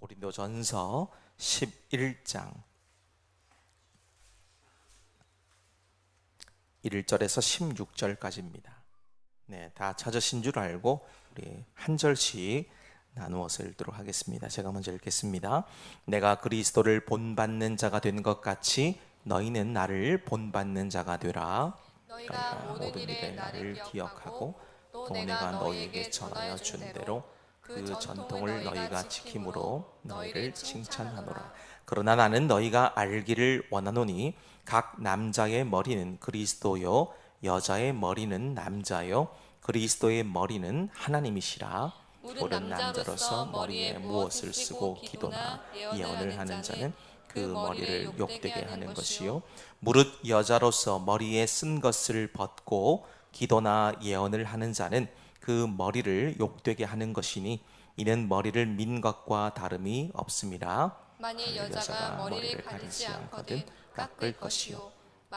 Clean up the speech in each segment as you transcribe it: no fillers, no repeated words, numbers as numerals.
고린도전서 11장 1절에서 16절까지입니다. 네, 다 찾으신 줄 알고 우리 한 절씩 나누어서 읽도록 하겠습니다. 제가 먼저 읽겠습니다. 내가 그리스도를 본받는 자가 된 것 같이 너희는 나를 본받는 자가 되라. 너희가 모든 일에 나를 기억하고 또 내가 너희에게 전하여 준 대로 그 전통을 너희가 지킴으로 너희를 칭찬하노라. 그러나 나는 너희가 알기를 원하노니 각 남자의 머리는 그리스도요 여자의 머리는 남자요 그리스도의 머리는 하나님이시라. 우린 남자로서 머리에 무엇을 쓰고 기도나 예언을 하는 자는 그 머리를 욕되게 하는 것이요, 무릇 여자로서 머리에 쓴 것을 벗고 기도나 예언을 하는 자는 그 머리를 욕되게 하는 것이니 이는 머리를 민 것과 다름이 없습니다. 만일 여자가 머리를 가리지 않거든 깎을 것이요,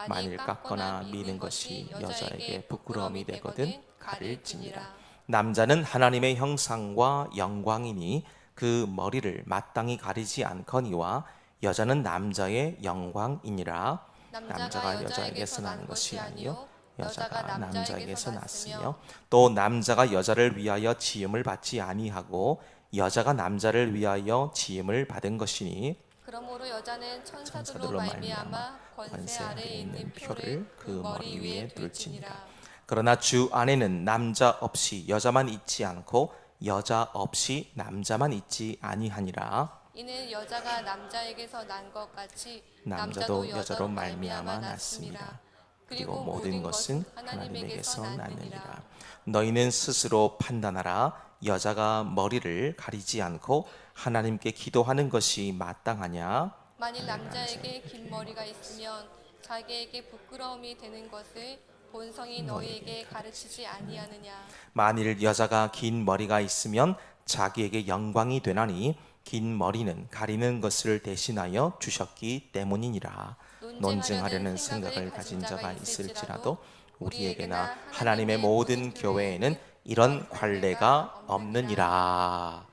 만일 깎거나 미는 것이 여자에게 부끄러움이 되거든 가릴지니라. 남자는 하나님의 형상과 영광이니 그 머리를 마땅히 가리지 않거니와 여자는 남자의 영광이니라. 남자가 여자에게서 나는 것이 아니요 여자가 남자에게서 났으며 또 남자가 여자를 위하여 지음을 받지 아니하고 여자가 남자를 위하여 지음을 받은 것이니 그러므로 여자는 천사들로 말미암아 권세 아래에 있는 표를 그 머리 위에 둘지니라. 그러나 주 안에는 남자 없이 여자만 있지 않고 여자 없이 남자만 있지 아니하니라. 이는 여자가 남자에게서 난 것 같이 남자도 여자로 말미암아 났습니다. 그리고 모든 것은 하나님에게서 났느니라. 너희는 스스로 판단하라. 여자가 머리를 가리지 않고 하나님께 기도하는 것이 마땅하냐? 만일 남자에게 긴 머리가 있으면 자기에게 부끄러움이 되는 것을 본성이 너희에게 가르치지 아니하느냐? 만일 여자가 긴 머리가 있으면 자기에게 영광이 되나니 긴 머리는 가리는 것을 대신하여 주셨기 때문이니라. 논증하려는 생각을 가진 자가 있을지라도 우리에게나 하나님의 모든 교회에는 이런 관례가 없느니라.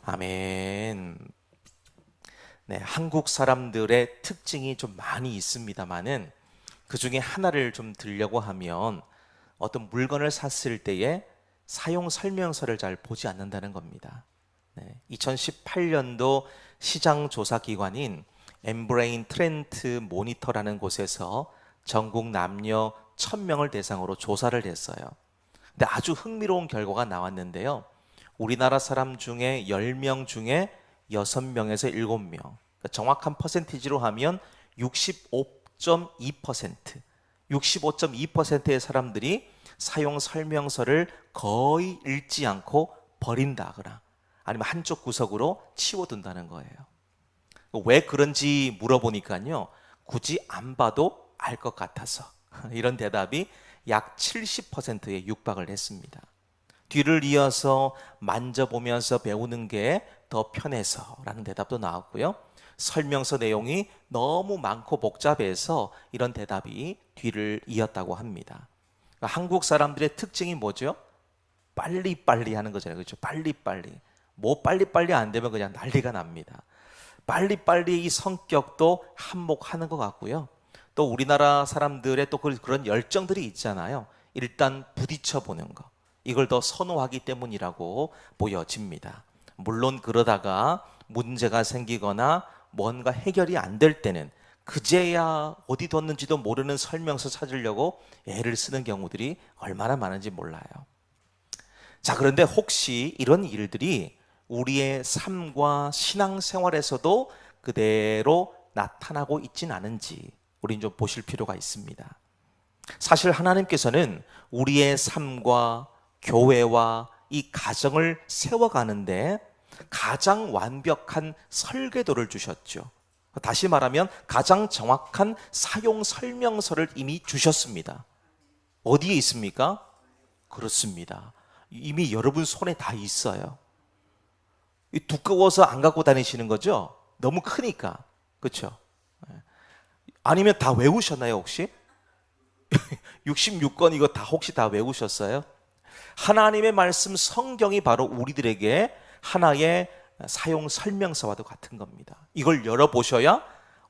아멘. 네, 한국 사람들의 특징이 좀 많이 있습니다만은 그 중에 하나를 좀 들려고 하면 어떤 물건을 샀을 때에 사용 설명서를 잘 보지 않는다는 겁니다. 네, 2018년도 시장 조사 기관인 엠브레인 트렌트 모니터라는 곳에서 전국 남녀 1000명을 대상으로 조사를 했어요. 근데 아주 흥미로운 결과가 나왔는데요. 우리나라 사람 중에 10명 중에 6명에서 7명, 그러니까 정확한 퍼센티지로 하면 65.2%의 사람들이 사용 설명서를 거의 읽지 않고 버린다거나 아니면 한쪽 구석으로 치워둔다는 거예요. 왜 그런지 물어보니까요, 굳이 안 봐도 알 것 같아서 이런 대답이 약 70%에 육박을 했습니다. 뒤를 이어서 만져보면서 배우는 게 더 편해서 라는 대답도 나왔고요. 설명서 내용이 너무 많고 복잡해서 이런 대답이 뒤를 이었다고 합니다. 그러니까 한국 사람들의 특징이 뭐죠? 빨리빨리 하는 거잖아요. 그렇죠? 빨리빨리. 뭐 빨리빨리 안 되면 그냥 난리가 납니다. 빨리빨리 이 성격도 한몫하는 것 같고요. 또 우리나라 사람들의 또 그런 열정들이 있잖아요. 일단 부딪혀 보는 거. 이걸 더 선호하기 때문이라고 보여집니다. 물론 그러다가 문제가 생기거나 뭔가 해결이 안 될 때는 그제야 어디 뒀는지도 모르는 설명서 찾으려고 애를 쓰는 경우들이 얼마나 많은지 몰라요. 자, 그런데 혹시 이런 일들이 우리의 삶과 신앙생활에서도 그대로 나타나고 있진 않은지 우린 좀 보실 필요가 있습니다. 사실 하나님께서는 우리의 삶과 교회와 이 가정을 세워가는데 가장 완벽한 설계도를 주셨죠. 다시 말하면 가장 정확한 사용 설명서를 이미 주셨습니다. 어디에 있습니까? 그렇습니다. 이미 여러분 손에 다 있어요. 두꺼워서 안 갖고 다니시는 거죠? 너무 크니까. 그렇죠? 아니면 다 외우셨나요, 혹시? 66권 이거 다 혹시 다 외우셨어요? 하나님의 말씀 성경이 바로 우리들에게 하나의 사용 설명서와도 같은 겁니다. 이걸 열어보셔야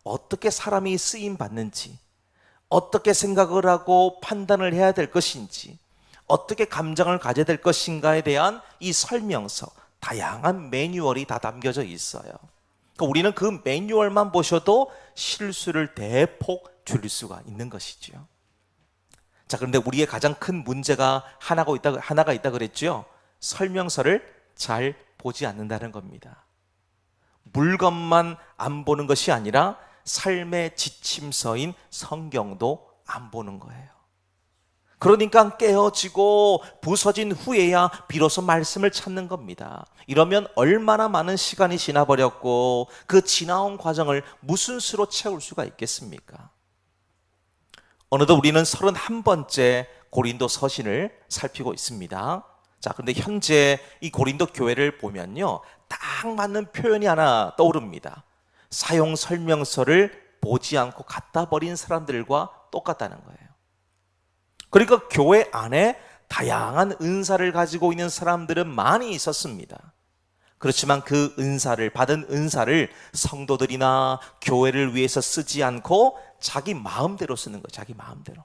어떻게 사람이 쓰임 받는지, 어떻게 생각을 하고 판단을 해야 될 것인지, 어떻게 감정을 가져야 될 것인가에 대한 이 설명서, 다양한 매뉴얼이 다 담겨져 있어요. 그러니까 우리는 그 매뉴얼만 보셔도 실수를 대폭 줄일 수가 있는 것이죠. 자, 그런데 우리의 가장 큰 문제가 하나가 있다 그랬죠. 설명서를 잘 보지 않는다는 겁니다. 물건만 안 보는 것이 아니라 삶의 지침서인 성경도 안 보는 거예요. 그러니까 깨어지고 부서진 후에야 비로소 말씀을 찾는 겁니다. 이러면 얼마나 많은 시간이 지나버렸고 그 지나온 과정을 무슨 수로 채울 수가 있겠습니까? 어느덧 우리는 31번째 고린도 서신을 살피고 있습니다. 자, 그런데 현재 이 고린도 교회를 보면요, 딱 맞는 표현이 하나 떠오릅니다. 사용 설명서를 보지 않고 갖다 버린 사람들과 똑같다는 거예요. 그러니까 교회 안에 다양한 은사를 가지고 있는 사람들은 많이 있었습니다. 그렇지만 그 받은 은사를 성도들이나 교회를 위해서 쓰지 않고 자기 마음대로 쓰는 거예요. 자기 마음대로.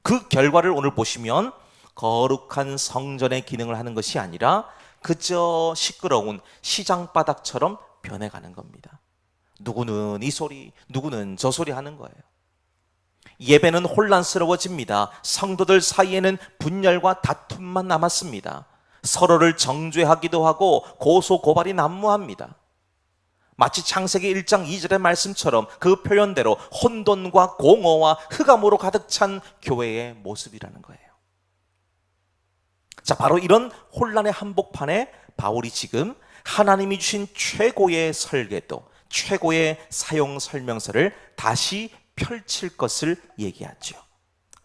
그 결과를 오늘 보시면 거룩한 성전의 기능을 하는 것이 아니라 그저 시끄러운 시장바닥처럼 변해가는 겁니다. 누구는 이 소리, 누구는 저 소리 하는 거예요. 예배는 혼란스러워집니다. 성도들 사이에는 분열과 다툼만 남았습니다. 서로를 정죄하기도 하고 고소고발이 난무합니다. 마치 창세기 1장 2절의 말씀처럼 그 표현대로 혼돈과 공허와 흑암으로 가득 찬 교회의 모습이라는 거예요. 자, 바로 이런 혼란의 한복판에 바울이 지금 하나님이 주신 최고의 설계도, 최고의 사용 설명서를 다시 펼칠 것을 얘기하죠.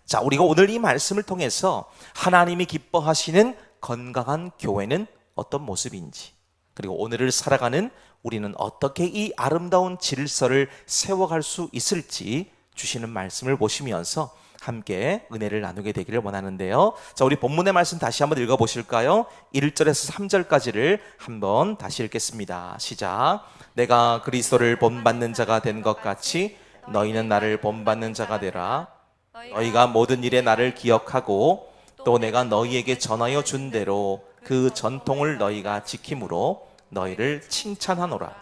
자, 우리가 오늘 이 말씀을 통해서 하나님이 기뻐하시는 건강한 교회는 어떤 모습인지, 그리고 오늘을 살아가는 우리는 어떻게 이 아름다운 질서를 세워갈 수 있을지 주시는 말씀을 보시면서 함께 은혜를 나누게 되기를 원하는데요. 자, 우리 본문의 말씀 다시 한번 읽어보실까요? 1절에서 3절까지를 한번 다시 읽겠습니다. 시작. 내가 그리스도를 본받는 자가 된 것 같이 너희는 나를 본받는 자가 되라. 너희가 모든 일에 나를 기억하고 또 내가 너희에게 전하여 준 대로 그 전통을 너희가 지킴으로 너희를 칭찬하노라.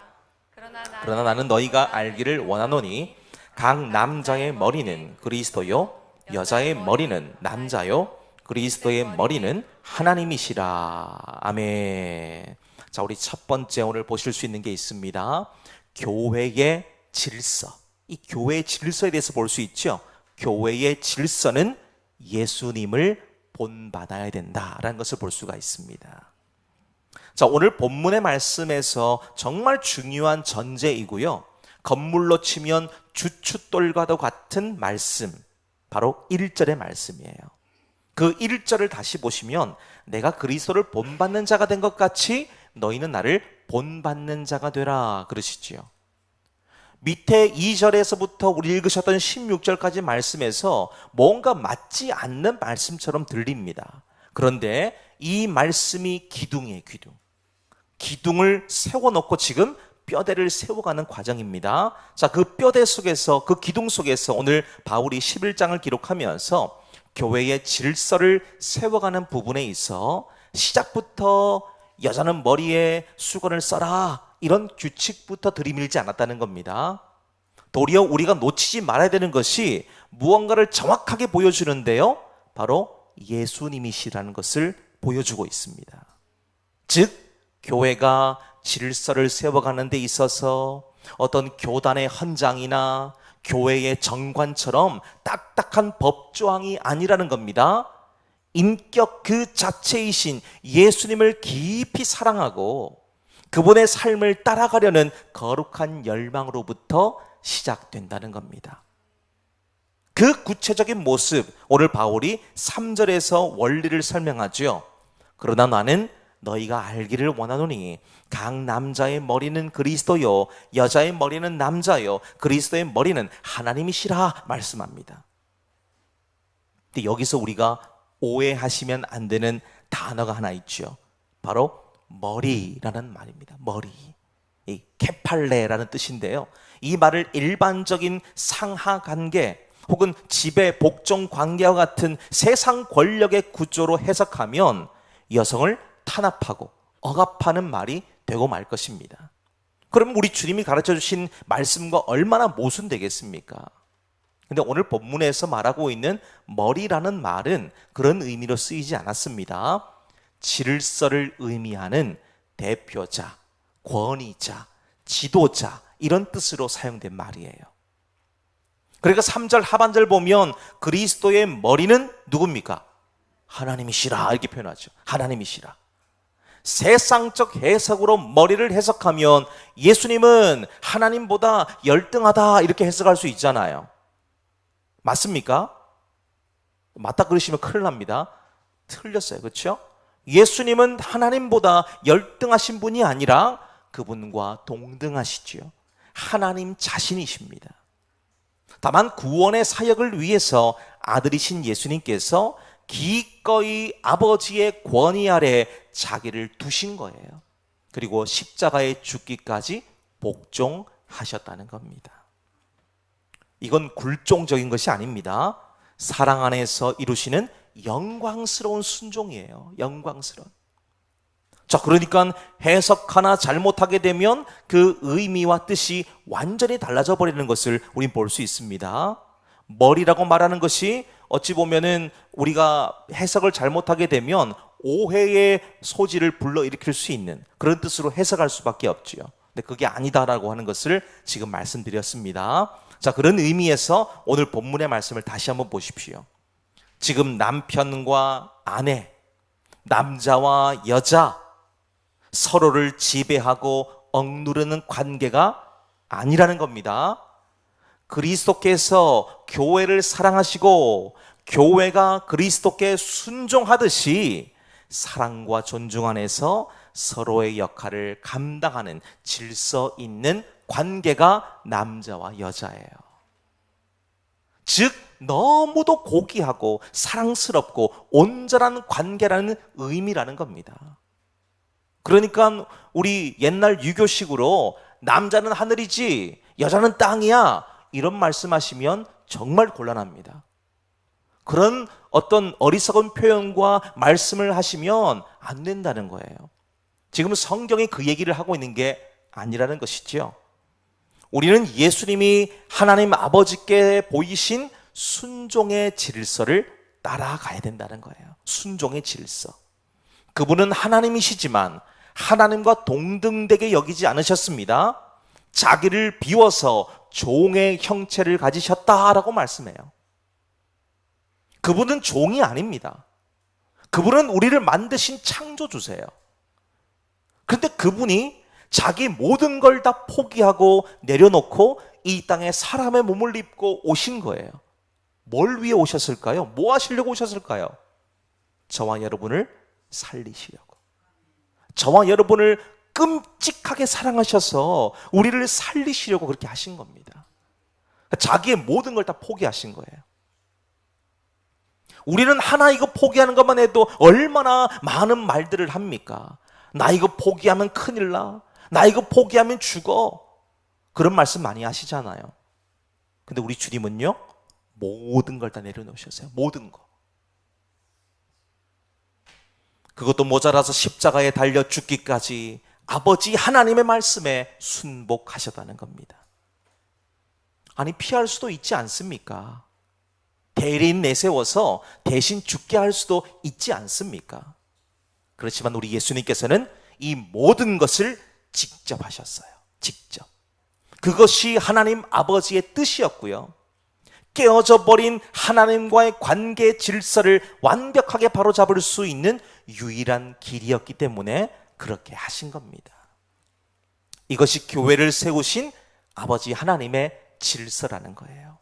그러나 나는 너희가 알기를 원하노니 각 남자의 머리는 그리스도요 여자의 머리는 남자요 그리스도의 머리는 하나님이시라. 아멘. 자, 우리 첫 번째 오늘 보실 수 있는 게 있습니다. 교회의 질서. 이 교회의 질서에 대해서 볼 수 있죠. 교회의 질서는 예수님을 본받아야 된다라는 것을 볼 수가 있습니다. 자, 오늘 본문의 말씀에서 정말 중요한 전제이고요, 건물로 치면 주춧돌과도 같은 말씀, 바로 1절의 말씀이에요. 그 1절을 다시 보시면 내가 그리스도를 본받는 자가 된 것 같이 너희는 나를 본받는 자가 되라 그러시지요. 밑에 2절에서부터 우리 읽으셨던 16절까지 말씀에서 뭔가 맞지 않는 말씀처럼 들립니다. 그런데 이 말씀이 기둥이에요. 기둥을 세워놓고 지금 뼈대를 세워가는 과정입니다. 자, 그 뼈대 속에서, 그 기둥 속에서 오늘 바울이 11장을 기록하면서 교회의 질서를 세워가는 부분에 있어 시작부터 여자는 머리에 수건을 써라, 이런 규칙부터 들이밀지 않았다는 겁니다. 도리어 우리가 놓치지 말아야 되는 것이 무언가를 정확하게 보여주는데요, 바로 예수님이시라는 것을 보여주고 있습니다. 즉, 교회가 질서를 세워가는 데 있어서 어떤 교단의 헌장이나 교회의 정관처럼 딱딱한 법조항이 아니라는 겁니다. 인격 그 자체이신 예수님을 깊이 사랑하고 그분의 삶을 따라가려는 거룩한 열망으로부터 시작된다는 겁니다. 그 구체적인 모습, 오늘 바울이 3절에서 원리를 설명하죠. 그러나 나는 너희가 알기를 원하노니 각 남자의 머리는 그리스도요 여자의 머리는 남자요 그리스도의 머리는 하나님이시라 말씀합니다. 근데 여기서 우리가 오해하시면 안 되는 단어가 하나 있죠. 바로 머리라는 말입니다. 머리. 이 케팔레라는 뜻인데요. 이 말을 일반적인 상하 관계 혹은 지배 복종 관계와 같은 세상 권력의 구조로 해석하면 여성을 탄압하고 억압하는 말이 되고 말 것입니다. 그럼 우리 주님이 가르쳐 주신 말씀과 얼마나 모순되겠습니까? 근데 오늘 본문에서 말하고 있는 머리라는 말은 그런 의미로 쓰이지 않았습니다. 질서를 의미하는 대표자, 권위자, 지도자 이런 뜻으로 사용된 말이에요. 그러니까 3절 하반절 보면 그리스도의 머리는 누굽니까? 하나님이시라 이렇게 표현하죠. 하나님이시라. 세상적 해석으로 머리를 해석하면 예수님은 하나님보다 열등하다 이렇게 해석할 수 있잖아요. 맞습니까? 맞다 그러시면 큰일 납니다. 틀렸어요. 그렇죠? 예수님은 하나님보다 열등하신 분이 아니라 그분과 동등하시지요. 하나님 자신이십니다. 다만 구원의 사역을 위해서 아들이신 예수님께서 기꺼이 아버지의 권위 아래 자기를 두신 거예요. 그리고 십자가에 죽기까지 복종하셨다는 겁니다. 이건 굴종적인 것이 아닙니다. 사랑 안에서 이루시는 영광스러운 순종이에요. 영광스러운. 자, 그러니까 해석 하나 잘못하게 되면 그 의미와 뜻이 완전히 달라져 버리는 것을 우린 볼 수 있습니다. 머리라고 말하는 것이 어찌 보면은 우리가 해석을 잘못하게 되면 오해의 소지를 불러일으킬 수 있는 그런 뜻으로 해석할 수밖에 없지요. 근데 그게 아니다라고 하는 것을 지금 말씀드렸습니다. 자, 그런 의미에서 오늘 본문의 말씀을 다시 한번 보십시오. 지금 남편과 아내, 남자와 여자 서로를 지배하고 억누르는 관계가 아니라는 겁니다. 그리스도께서 교회를 사랑하시고 교회가 그리스도께 순종하듯이 사랑과 존중 안에서 서로의 역할을 감당하는 질서 있는 관계가 남자와 여자예요. 즉 너무도 고귀하고 사랑스럽고 온전한 관계라는 의미라는 겁니다. 그러니까 우리 옛날 유교식으로 남자는 하늘이지 여자는 땅이야 이런 말씀하시면 정말 곤란합니다. 그런 어떤 어리석은 표현과 말씀을 하시면 안 된다는 거예요. 지금 성경이 그 얘기를 하고 있는 게 아니라는 것이죠. 우리는 예수님이 하나님 아버지께 보이신 순종의 질서를 따라가야 된다는 거예요. 순종의 질서. 그분은 하나님이시지만 하나님과 동등되게 여기지 않으셨습니다. 자기를 비워서 종의 형체를 가지셨다라고 말씀해요. 그분은 종이 아닙니다. 그분은 우리를 만드신 창조주세요. 그런데 그분이 자기 모든 걸 다 포기하고 내려놓고 이 땅에 사람의 몸을 입고 오신 거예요. 뭘 위해 오셨을까요? 뭐 하시려고 오셨을까요? 저와 여러분을 살리시려고. 저와 여러분을 끔찍하게 사랑하셔서 우리를 살리시려고 그렇게 하신 겁니다. 자기의 모든 걸 다 포기하신 거예요. 우리는 하나 이거 포기하는 것만 해도 얼마나 많은 말들을 합니까? 나 이거 포기하면 큰일 나. 나 이거 포기하면 죽어. 그런 말씀 많이 하시잖아요. 근데 우리 주님은요, 모든 걸 다 내려놓으셨어요. 모든 거. 그것도 모자라서 십자가에 달려 죽기까지 아버지 하나님의 말씀에 순복하셨다는 겁니다. 아니, 피할 수도 있지 않습니까? 대리인 내세워서 대신 죽게 할 수도 있지 않습니까? 그렇지만 우리 예수님께서는 이 모든 것을 직접 하셨어요. 직접. 그것이 하나님 아버지의 뜻이었고요. 깨어져 버린 하나님과의 관계 질서를 완벽하게 바로잡을 수 있는 유일한 길이었기 때문에 그렇게 하신 겁니다. 이것이 교회를 세우신 아버지 하나님의 질서라는 거예요.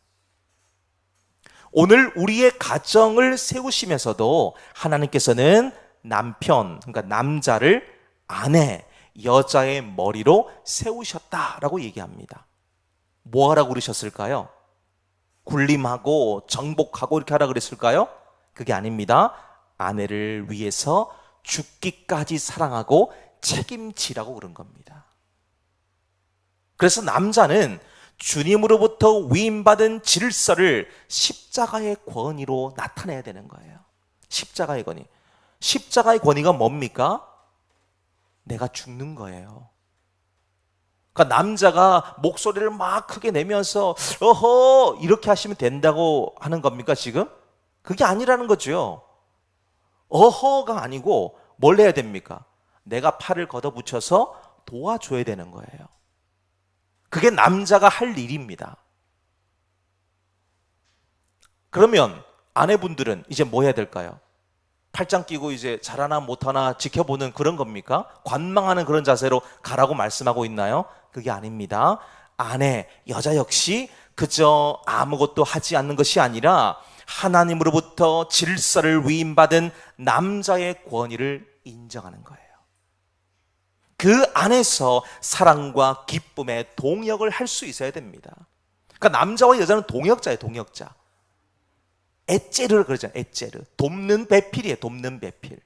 오늘 우리의 가정을 세우시면서도 하나님께서는 남편, 그러니까 남자를 아내, 여자의 머리로 세우셨다라고 얘기합니다. 뭐 하라고 그러셨을까요? 군림하고 정복하고 이렇게 하라 그랬을까요? 그게 아닙니다. 아내를 위해서 죽기까지 사랑하고 책임지라고 그런 겁니다. 그래서 남자는 주님으로부터 위임받은 질서를 십자가의 권위로 나타내야 되는 거예요. 십자가의 권위. 십자가의 권위가 뭡니까? 내가 죽는 거예요. 그러니까 남자가 목소리를 막 크게 내면서 어허 이렇게 하시면 된다고 하는 겁니까 지금? 그게 아니라는 거죠. 어허가 아니고 뭘 해야 됩니까? 내가 팔을 걷어붙여서 도와줘야 되는 거예요. 그게 남자가 할 일입니다. 그러면 아내분들은 이제 뭐 해야 될까요? 팔짱 끼고 이제 잘하나 못하나 지켜보는 그런 겁니까? 관망하는 그런 자세로 가라고 말씀하고 있나요? 그게 아닙니다. 아내, 여자 역시 그저 아무것도 하지 않는 것이 아니라 하나님으로부터 질서를 위임받은 남자의 권위를 인정하는 거예요. 그 안에서 사랑과 기쁨의 동역을 할 수 있어야 됩니다. 그러니까 남자와 여자는 동역자예요, 동역자. 에째르를 그러잖아요, 에째르. 돕는 배필이에요, 돕는 배필.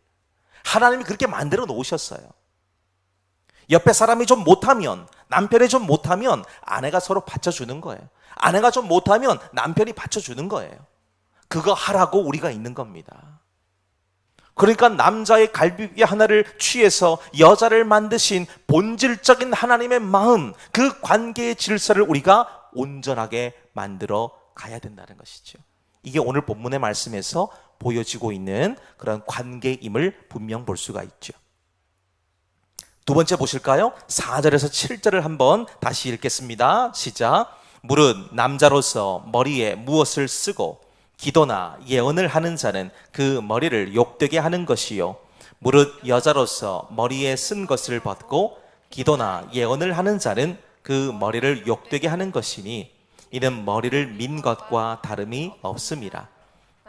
하나님이 그렇게 만들어 놓으셨어요. 옆에 사람이 좀 못하면, 남편이 좀 못하면 아내가 서로 받쳐주는 거예요. 아내가 좀 못하면 남편이 받쳐주는 거예요. 그거 하라고 우리가 있는 겁니다. 그러니까 남자의 갈비뼈 하나를 취해서 여자를 만드신 본질적인 하나님의 마음, 그 관계의 질서를 우리가 온전하게 만들어 가야 된다는 것이죠. 이게 오늘 본문의 말씀에서 보여지고 있는 그런 관계임을 분명 볼 수가 있죠. 두 번째 보실까요? 4절에서 7절을 한번 다시 읽겠습니다. 시작. 무릇 남자로서 머리에 무엇을 쓰고 기도나 예언을 하는 자는 그 머리를 욕되게 하는 것이요, 무릇 여자로서 머리에 쓴 것을 벗고 기도나 예언을 하는 자는 그 머리를 욕되게 하는 것이니 이는 머리를 민 것과 다름이 없음이라.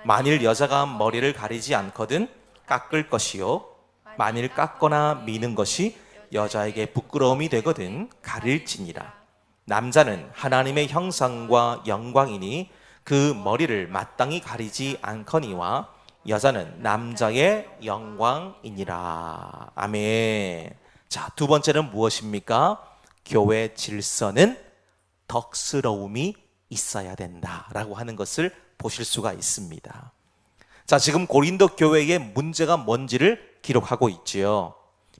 만일 여자가 머리를 가리지 않거든 깎을 것이요, 만일 깎거나 미는 것이 여자에게 부끄러움이 되거든 가릴지니라. 남자는 하나님의 형상과 영광이니 그 머리를 마땅히 가리지 않거니와 여자는 남자의 영광이니라. 아멘. 자, 두 번째는 무엇입니까? 교회 질서는 덕스러움이 있어야 된다라고 하는 것을 보실 수가 있습니다. 자, 지금 고린도 교회의 문제가 뭔지를 기록하고 있지요.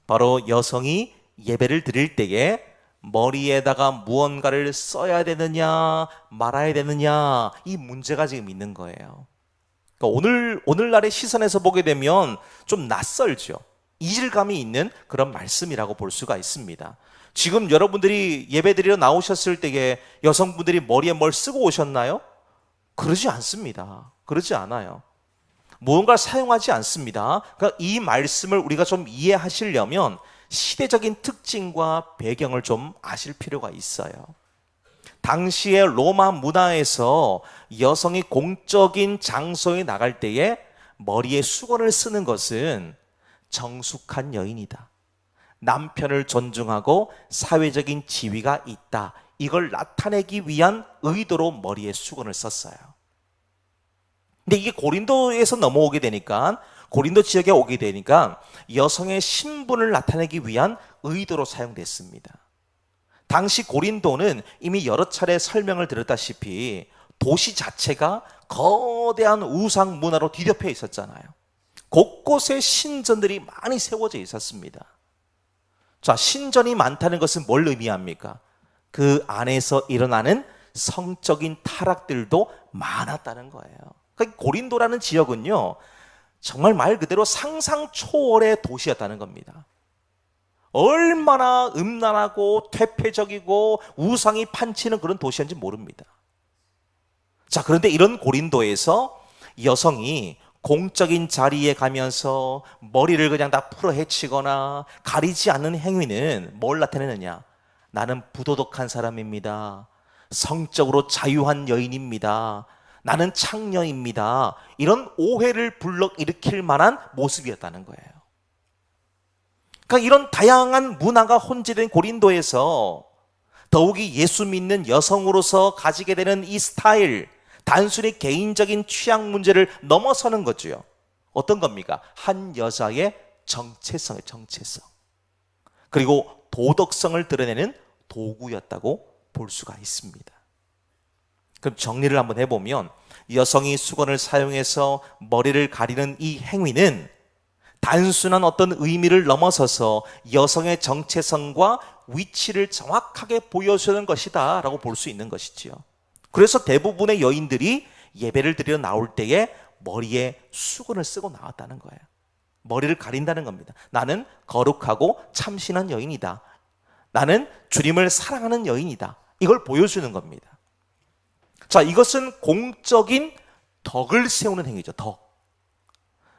바로 여성이 예배를 드릴 때에 머리에다가 무언가를 써야 되느냐 말아야 되느냐, 이 문제가 지금 있는 거예요. 그러니까 오늘날의 시선에서 보게 되면 좀 낯설죠. 이질감이 있는 그런 말씀이라고 볼 수가 있습니다. 지금 여러분들이 예배드리러 나오셨을 때에 여성분들이 머리에 뭘 쓰고 오셨나요? 그러지 않습니다. 그러지 않아요. 무언가를 사용하지 않습니다. 그러니까 이 말씀을 우리가 좀 이해하시려면 시대적인 특징과 배경을 좀 아실 필요가 있어요. 당시의 로마 문화에서 여성이 공적인 장소에 나갈 때에 머리에 수건을 쓰는 것은 정숙한 여인이다, 남편을 존중하고 사회적인 지위가 있다, 이걸 나타내기 위한 의도로 머리에 수건을 썼어요. 근데 이게 고린도에서 넘어오게 되니까, 고린도 지역에 오게 되니까 여성의 신분을 나타내기 위한 의도로 사용됐습니다. 당시 고린도는 이미 여러 차례 설명을 드렸다시피 도시 자체가 거대한 우상 문화로 뒤덮여 있었잖아요. 곳곳에 신전들이 많이 세워져 있었습니다. 자, 신전이 많다는 것은 뭘 의미합니까? 그 안에서 일어나는 성적인 타락들도 많았다는 거예요. 그러니까 고린도라는 지역은요, 정말 말 그대로 상상 초월의 도시였다는 겁니다. 얼마나 음란하고 퇴폐적이고 우상이 판치는 그런 도시인지 모릅니다. 자, 그런데 이런 고린도에서 여성이 공적인 자리에 가면서 머리를 그냥 다 풀어헤치거나 가리지 않는 행위는 뭘 나타내느냐? 나는 부도덕한 사람입니다. 성적으로 자유한 여인입니다. 나는 창녀입니다. 이런 오해를 불러일으킬 만한 모습이었다는 거예요. 그러니까 이런 다양한 문화가 혼재된 고린도에서 더욱이 예수 믿는 여성으로서 가지게 되는 이 스타일, 단순히 개인적인 취향 문제를 넘어서는 거죠. 어떤 겁니까? 한 여자의 정체성의 정체성. 그리고 도덕성을 드러내는 도구였다고 볼 수가 있습니다. 그럼 정리를 한번 해보면 여성이 수건을 사용해서 머리를 가리는 이 행위는 단순한 어떤 의미를 넘어서서 여성의 정체성과 위치를 정확하게 보여주는 것이다 라고 볼 수 있는 것이지요. 그래서 대부분의 여인들이 예배를 드리러 나올 때에 머리에 수건을 쓰고 나왔다는 거예요. 머리를 가린다는 겁니다. 나는 거룩하고 참신한 여인이다. 나는 주님을 사랑하는 여인이다. 이걸 보여주는 겁니다. 자, 이것은 공적인 덕을 세우는 행위죠. 덕.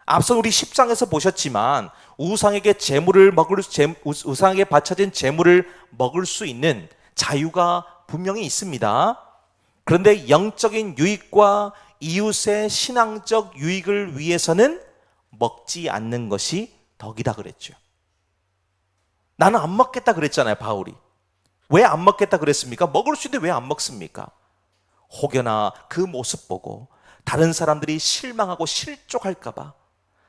앞서 우리 10장에서 보셨지만 우상에게 우상에게 바쳐진 제물을 먹을 수 있는 자유가 분명히 있습니다. 그런데 영적인 유익과 이웃의 신앙적 유익을 위해서는 먹지 않는 것이 덕이다 그랬죠. 나는 안 먹겠다 그랬잖아요, 바울이. 왜 안 먹겠다 그랬습니까? 먹을 수 있는데 왜 안 먹습니까? 혹여나 그 모습 보고 다른 사람들이 실망하고 실족할까 봐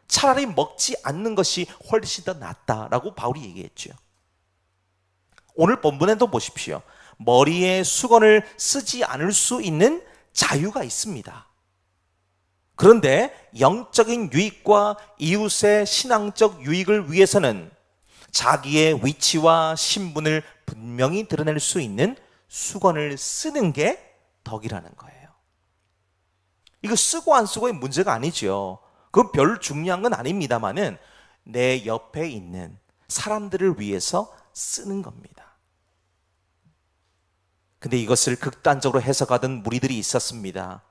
차라리 먹지 않는 것이 훨씬 더 낫다라고 바울이 얘기했죠. 오늘 본문에도 보십시오. 머리에 수건을 쓰지 않을 수 있는 자유가 있습니다. 그런데 영적인 유익과 이웃의 신앙적 유익을 위해서는 자기의 위치와 신분을 분명히 드러낼 수 있는 수건을 쓰는 게 덕이라는 거예요. 이거 쓰고 안 쓰고의 문제가 아니죠. 그건 별 중요한 건 아닙니다만은 내 옆에 있는 사람들을 위해서 쓰는 겁니다. 근데 이것을 극단적으로 해석하던 무리들이 있었습니다.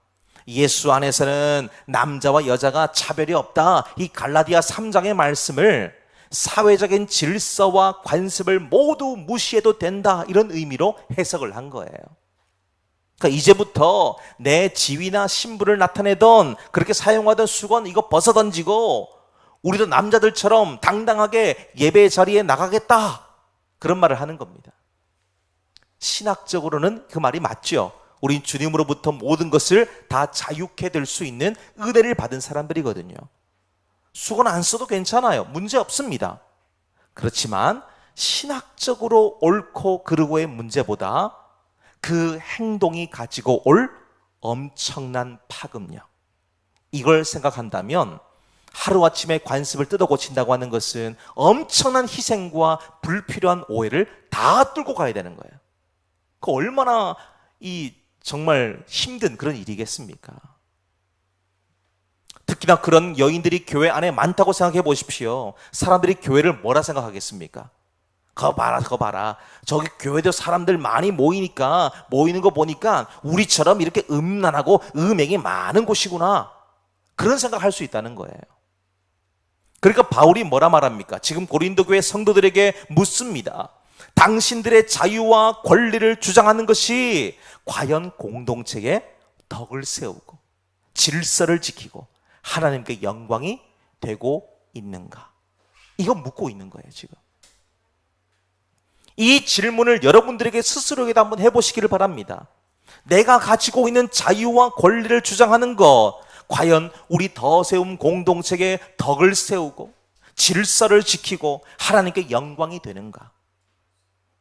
예수 안에서는 남자와 여자가 차별이 없다. 이 갈라디아 3장의 말씀을 사회적인 질서와 관습을 모두 무시해도 된다. 이런 의미로 해석을 한 거예요. 그러니까 이제부터 내 지위나 신분을 나타내던 그렇게 사용하던 수건 이거 벗어던지고 우리도 남자들처럼 당당하게 예배 자리에 나가겠다. 그런 말을 하는 겁니다. 신학적으로는 그 말이 맞죠. 우린 주님으로부터 모든 것을 다 자유케 될 수 있는 은혜를 받은 사람들이거든요. 수건 안 써도 괜찮아요. 문제 없습니다. 그렇지만 신학적으로 옳고 그르고의 문제보다 그 행동이 가지고 올 엄청난 파급력, 이걸 생각한다면 하루아침에 관습을 뜯어 고친다고 하는 것은 엄청난 희생과 불필요한 오해를 다 뚫고 가야 되는 거예요. 그 얼마나 정말 힘든 그런 일이겠습니까? 특히나 그런 여인들이 교회 안에 많다고 생각해 보십시오. 사람들이 교회를 뭐라 생각하겠습니까? 거 봐라. 저기 교회도 사람들 많이 모이는 거 보니까 우리처럼 이렇게 음란하고 음행이 많은 곳이구나. 그런 생각할 수 있다는 거예요. 그러니까 바울이 뭐라 말합니까? 지금 고린도 교회 성도들에게 묻습니다. 당신들의 자유와 권리를 주장하는 것이 과연 공동체에 덕을 세우고 질서를 지키고 하나님께 영광이 되고 있는가? 이거 묻고 있는 거예요, 지금. 이 질문을 여러분들에게 스스로에게 한번 해보시기를 바랍니다. 내가 가지고 있는 자유와 권리를 주장하는 것, 과연 우리 더 세움 공동체에 덕을 세우고 질서를 지키고 하나님께 영광이 되는가?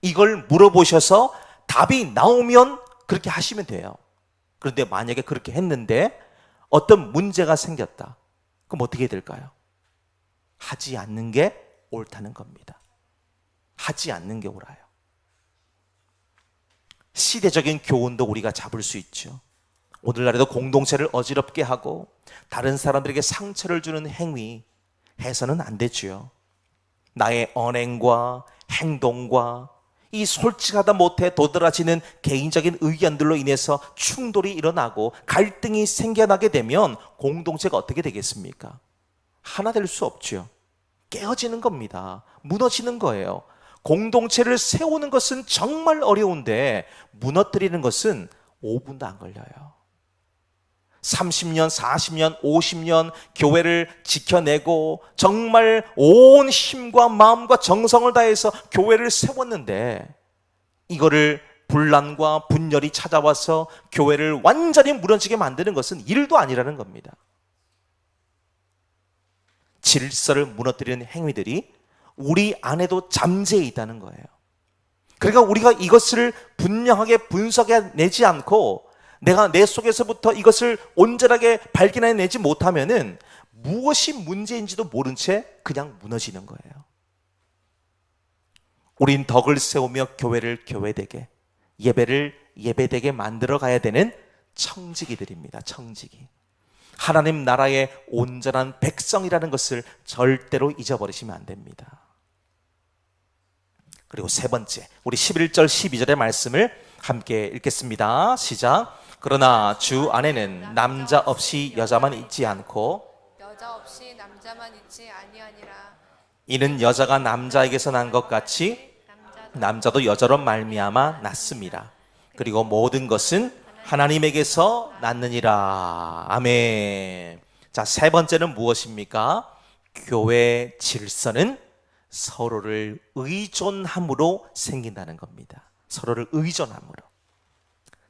이걸 물어보셔서 답이 나오면 그렇게 하시면 돼요. 그런데 만약에 그렇게 했는데 어떤 문제가 생겼다. 그럼 어떻게 될까요? 하지 않는 게 옳다는 겁니다. 하지 않는 게 옳아요. 시대적인 교훈도 우리가 잡을 수 있죠. 오늘날에도 공동체를 어지럽게 하고 다른 사람들에게 상처를 주는 행위 해서는 안 되지요. 나의 언행과 행동과 이 솔직하다 못해 도드라지는 개인적인 의견들로 인해서 충돌이 일어나고 갈등이 생겨나게 되면 공동체가 어떻게 되겠습니까? 하나 될 수 없죠. 깨어지는 겁니다. 무너지는 거예요. 공동체를 세우는 것은 정말 어려운데 무너뜨리는 것은 5분도 안 걸려요. 30년, 40년, 50년 교회를 지켜내고 정말 온 힘과 마음과 정성을 다해서 교회를 세웠는데 이거를 분란과 분열이 찾아와서 교회를 완전히 무너지게 만드는 것은 일도 아니라는 겁니다. 질서를 무너뜨리는 행위들이 우리 안에도 잠재해 있다는 거예요. 그러니까 우리가 이것을 분명하게 분석해내지 않고 내가 내 속에서부터 이것을 온전하게 발견해내지 못하면은 무엇이 문제인지도 모른 채 그냥 무너지는 거예요. 우린 덕을 세우며 교회를 교회되게, 예배를 예배되게 만들어 가야 되는 청지기들입니다. 청지기. 하나님 나라의 온전한 백성이라는 것을 절대로 잊어버리시면 안 됩니다. 그리고 세 번째, 우리 11절 12절의 말씀을 함께 읽겠습니다. 시작. 그러나 주 안에는 남자 없이 여자만 있지 않고 여자 없이 남자만 있지 아니하니라. 이는 여자가 남자에게서 난 것 같이 남자도 여자로 말미암아 났습니다. 그리고 모든 것은 하나님에게서 났느니라. 아멘. 자, 세 번째는 무엇입니까? 교회 질서는 서로를 의존함으로 생긴다는 겁니다. 서로를 의존함으로.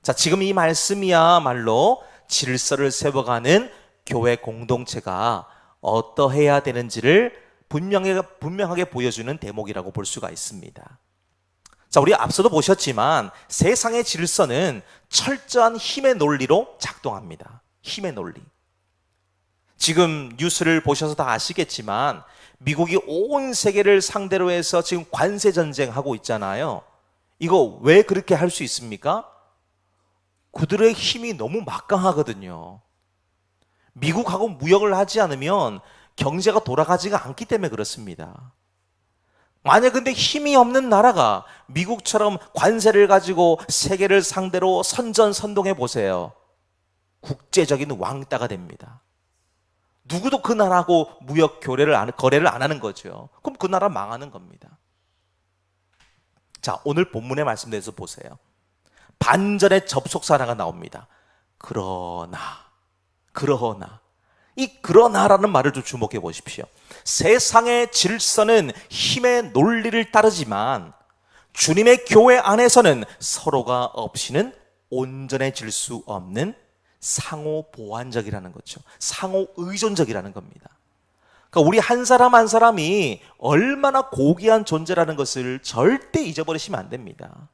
자, 지금 이 말씀이야말로 질서를 세워가는 교회 공동체가 어떠해야 되는지를 분명하게 보여주는 대목이라고 볼 수가 있습니다. 자, 우리 앞서도 보셨지만 세상의 질서는 철저한 힘의 논리로 작동합니다. 힘의 논리. 지금 뉴스를 보셔서 다 아시겠지만 미국이 온 세계를 상대로 해서 지금 관세 전쟁하고 있잖아요. 이거 왜 그렇게 할 수 있습니까? 그들의 힘이 너무 막강하거든요. 미국하고 무역을 하지 않으면 경제가 돌아가지가 않기 때문에 그렇습니다. 만약 근데 힘이 없는 나라가 미국처럼 관세를 가지고 세계를 상대로 선전선동해 보세요. 국제적인 왕따가 됩니다. 누구도 그 나라하고 무역 거래를 안 하는 거죠. 그럼 그 나라 망하는 겁니다. 자, 오늘 본문의 말씀 대해서 보세요. 반전의 접속사라가 나옵니다. 그러나 이 그러나라는 말을 좀 주목해 보십시오. 세상의 질서는 힘의 논리를 따르지만 주님의 교회 안에서는 서로가 없이는 온전해질 수 없는 상호 보완적이라는 거죠. 상호 의존적이라는 겁니다. 그러니까 우리 한 사람 한 사람이 얼마나 고귀한 존재라는 것을 절대 잊어버리시면 안 됩니다.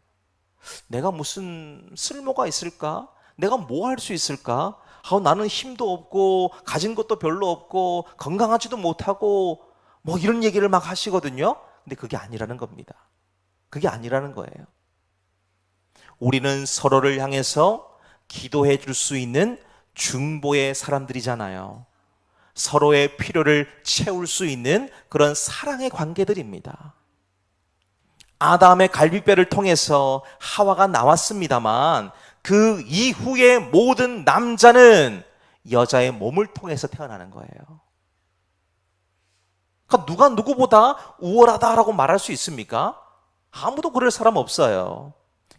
내가 무슨 쓸모가 있을까? 내가 뭐 할 수 있을까? 나는 힘도 없고 가진 것도 별로 없고 건강하지도 못하고 뭐 이런 얘기를 막 하시거든요. 근데 그게 아니라는 겁니다. 그게 아니라는 거예요. 우리는 서로를 향해서 기도해 줄 수 있는 중보의 사람들이잖아요. 서로의 필요를 채울 수 있는 그런 사랑의 관계들입니다. 아담의 갈비뼈를 통해서 하와가 나왔습니다만 그 이후의 모든 남자는 여자의 몸을 통해서 태어나는 거예요. 그러니까 누가 누구보다 우월하다라고 말할 수 있습니까? 아무도 그럴 사람 없어요.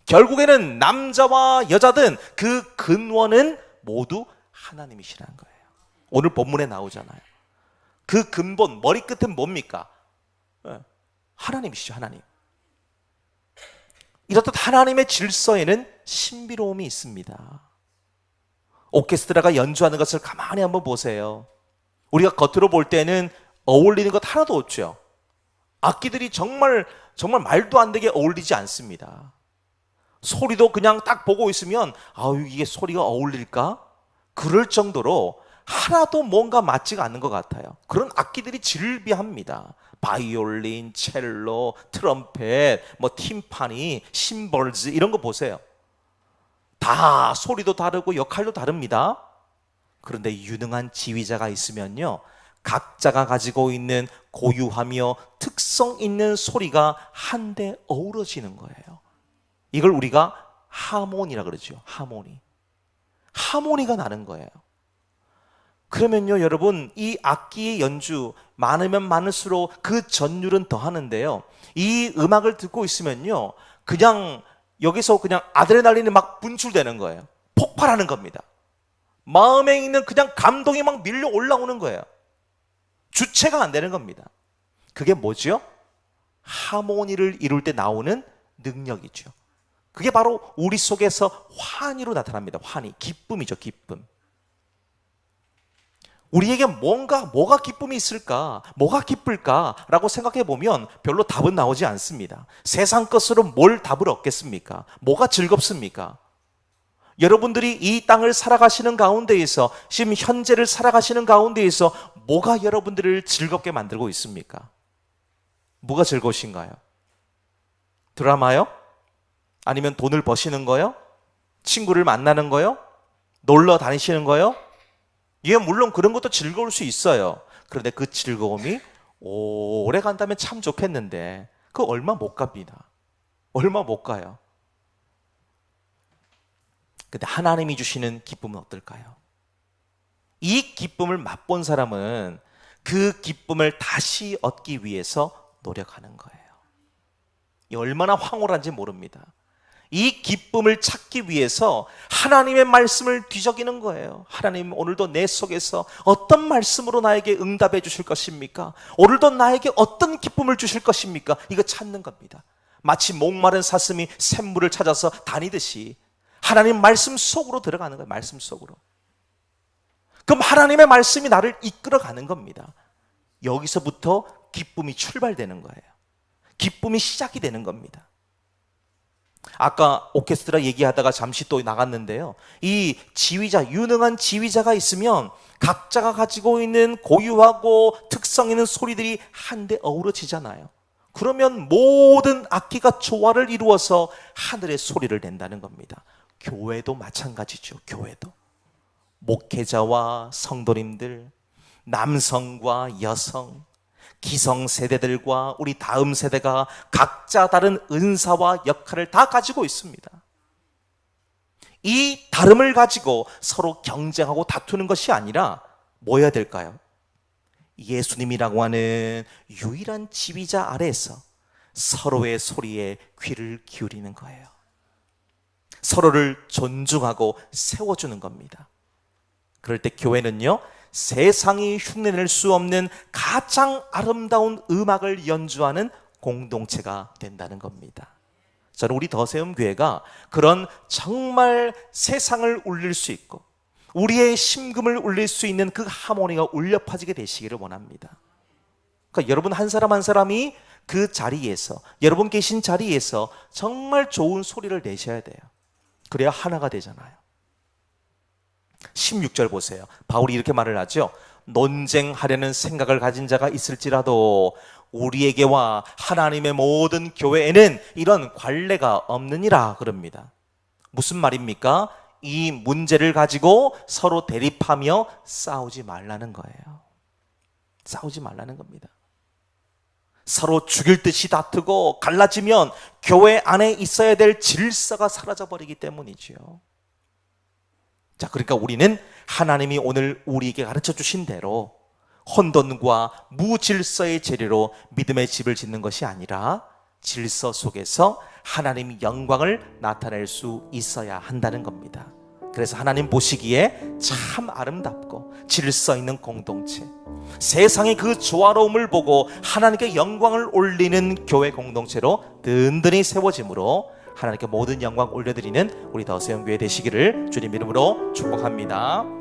결국에는 남자와 여자든 그 근원은 모두 하나님이시라는 거예요. 오늘 본문에 나오잖아요. 그 근본, 머리끝은 뭡니까? 하나님이시죠, 하나님. 이렇듯 하나님의 질서에는 신비로움이 있습니다. 오케스트라가 연주하는 것을 가만히 한번 보세요. 우리가 겉으로 볼 때는 어울리는 것 하나도 없죠. 악기들이 정말 말도 안 되게 어울리지 않습니다. 소리도 그냥 딱 보고 있으면 이게 소리가 어울릴까? 그럴 정도로 하나도 뭔가 맞지가 않는 것 같아요. 그런 악기들이 질비합니다. 바이올린, 첼로, 트럼펫, 팀파니, 심벌즈 이런 거 보세요. 다 소리도 다르고 역할도 다릅니다. 그런데 유능한 지휘자가 있으면요, 각자가 가지고 있는 고유하며 특성 있는 소리가 한데 어우러지는 거예요. 이걸 우리가 하모니라 그러죠. 하모니가 나는 거예요. 그러면요, 여러분, 이 악기의 연주 많으면 많을수록 그 전율은 더하는데요, 이 음악을 듣고 있으면요, 그냥 여기서 그냥 아드레날린이 막 분출되는 거예요. 폭발하는 겁니다. 마음에 있는 그냥 감동이 막 밀려 올라오는 거예요. 주체가 안 되는 겁니다. 그게 뭐죠? 하모니를 이룰 때 나오는 능력이죠. 그게 바로 우리 속에서 환희로 나타납니다. 환희, 기쁨이죠, 기쁨. 우리에게 뭐가 기쁨이 있을까? 뭐가 기쁠까? 라고 생각해 보면 별로 답은 나오지 않습니다. 세상 것으로 뭘 답을 얻겠습니까? 뭐가 즐겁습니까? 여러분들이 이 땅을 살아가시는 가운데에서, 지금 현재를 살아가시는 가운데에서 뭐가 여러분들을 즐겁게 만들고 있습니까? 뭐가 즐거우신가요? 드라마요? 아니면 돈을 버시는 거요? 친구를 만나는 거요? 놀러 다니시는 거요? 예, 물론 그런 것도 즐거울 수 있어요. 그런데 그 즐거움이 오래 간다면 참 좋겠는데 그거 얼마 못 갑니다. 얼마 못 가요. 근데 하나님이 주시는 기쁨은 어떨까요? 이 기쁨을 맛본 사람은 그 기쁨을 다시 얻기 위해서 노력하는 거예요. 이 얼마나 황홀한지 모릅니다. 이 기쁨을 찾기 위해서 하나님의 말씀을 뒤적이는 거예요. 하나님, 오늘도 내 속에서 어떤 말씀으로 나에게 응답해 주실 것입니까? 오늘도 나에게 어떤 기쁨을 주실 것입니까? 이거 찾는 겁니다. 마치 목마른 사슴이 샘물을 찾아서 다니듯이 하나님 말씀 속으로 들어가는 거예요. 말씀 속으로. 그럼 하나님의 말씀이 나를 이끌어가는 겁니다. 여기서부터 기쁨이 출발되는 거예요. 기쁨이 시작이 되는 겁니다. 아까 오케스트라 얘기하다가 잠시 또 나갔는데요. 이 지휘자, 유능한 지휘자가 있으면 각자가 가지고 있는 고유하고 특성 있는 소리들이 한데 어우러지잖아요. 그러면 모든 악기가 조화를 이루어서 하늘의 소리를 낸다는 겁니다. 교회도 마찬가지죠. 교회도. 목회자와 성도님들, 남성과 여성, 기성세대들과 우리 다음 세대가 각자 다른 은사와 역할을 다 가지고 있습니다. 이 다름을 가지고 서로 경쟁하고 다투는 것이 아니라 뭐 해야 될까요? 예수님이라고 하는 유일한 지휘자 아래에서 서로의 소리에 귀를 기울이는 거예요. 서로를 존중하고 세워주는 겁니다. 그럴 때 교회는요, 세상이 흉내낼 수 없는 가장 아름다운 음악을 연주하는 공동체가 된다는 겁니다. 저는 우리 더세움교회가 그런 정말 세상을 울릴 수 있고 우리의 심금을 울릴 수 있는 그 하모니가 울려 퍼지게 되시기를 원합니다. 그러니까 여러분 한 사람 한 사람이 그 자리에서, 여러분 계신 자리에서 정말 좋은 소리를 내셔야 돼요. 그래야 하나가 되잖아요. 16절 보세요. 바울이 이렇게 말을 하죠. 논쟁하려는 생각을 가진 자가 있을지라도 우리에게와 하나님의 모든 교회에는 이런 관례가 없느니라 그럽니다. 무슨 말입니까? 이 문제를 가지고 서로 대립하며 싸우지 말라는 거예요. 싸우지 말라는 겁니다. 서로 죽일 듯이 다투고 갈라지면 교회 안에 있어야 될 질서가 사라져버리기 때문이죠. 자, 그러니까 우리는 하나님이 오늘 우리에게 가르쳐 주신 대로 혼돈과 무질서의 재료로 믿음의 집을 짓는 것이 아니라 질서 속에서 하나님의 영광을 나타낼 수 있어야 한다는 겁니다. 그래서 하나님 보시기에 참 아름답고 질서 있는 공동체, 세상의 그 조화로움을 보고 하나님께 영광을 올리는 교회 공동체로 든든히 세워짐으로 하나님께 모든 영광 올려드리는 우리 더세움교회 되시기를 주님 이름으로 축복합니다.